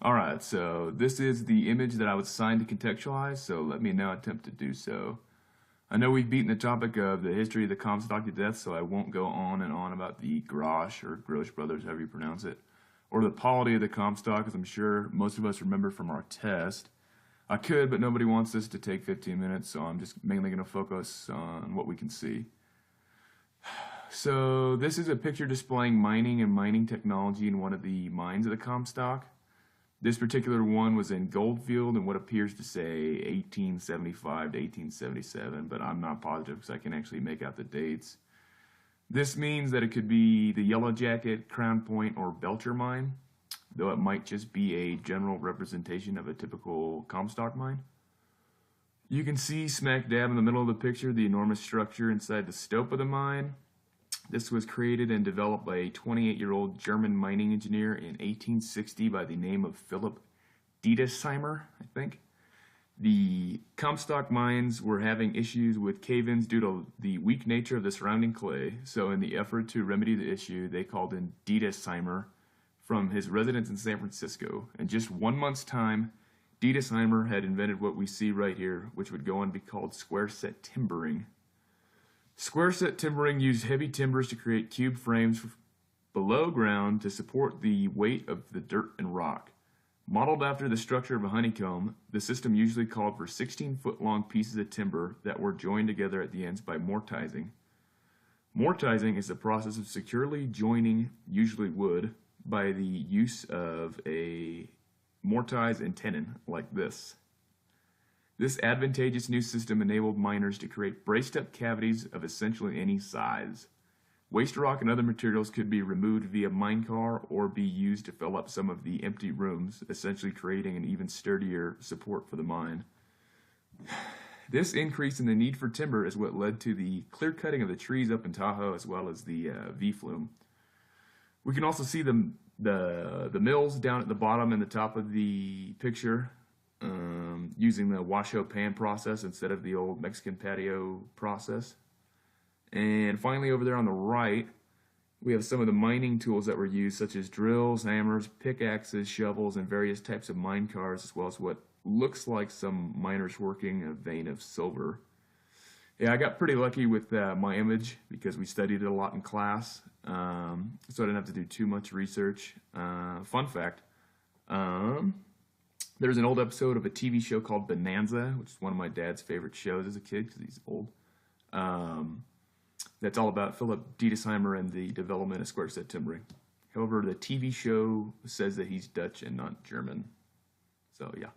Alright, so this is the image that I was assigned to contextualize, so let me now attempt to do so. I know we've beaten the topic of the history of the Comstock to death, so I won't go on and on about the Grosh, or Grosh brothers, however you pronounce it, or the polity of the Comstock, as I'm sure most of us remember from our test. I could, but nobody wants this to take 15 minutes, so I'm just mainly going to focus on what we can see. So this is a picture displaying mining and mining technology in one of the mines of the Comstock. This particular one was in Goldfield and what appears to say 1875 to 1877, but I'm not positive because I can actually make out the dates. This means that it could be the Yellow Jacket, Crown Point, or Belcher mine, though it might just be a general representation of a typical Comstock mine. You can see smack dab in the middle of the picture the enormous structure inside the stope of the mine. This was created and developed by a 28-year-old German mining engineer in 1860 by the name of Philip Dietesheimer, I think. The Comstock mines were having issues with cave-ins due to the weak nature of the surrounding clay, so in the effort to remedy the issue, they called in Dietesheimer from his residence in San Francisco. In just 1 month's time, Dietesheimer had invented what we see right here, which would go on to be called square set timbering. Square set timbering used heavy timbers to create cube frames below ground to support the weight of the dirt and rock. Modeled after the structure of a honeycomb, the system usually called for 16-foot-long pieces of timber that were joined together at the ends by mortising. Mortising is the process of securely joining, usually wood, by the use of a mortise and tenon like this. This advantageous new system enabled miners to create braced-up cavities of essentially any size. Waste rock and other materials could be removed via minecar or be used to fill up some of the empty rooms, essentially creating an even sturdier support for the mine. This increase in the need for timber is what led to the clear-cutting of the trees up in Tahoe as well as the V-flume. We can also see the mills down at the bottom and the top of the picture. Using the washoe pan process instead of the old Mexican patio process. And finally over there on the right, we have some of the mining tools that were used, such as drills, hammers, pickaxes, shovels, and various types of mine cars, as well as what looks like some miners working a vein of silver. Yeah, I got pretty lucky with my image because we studied it a lot in class, so I didn't have to do too much research. Fun fact, there's an old episode of a TV show called Bonanza, which is one of my dad's favorite shows as a kid because he's old. That's all about Philip Dietesheimer and the development of square set timbering. However, the TV show says that he's Dutch and not German. So, yeah.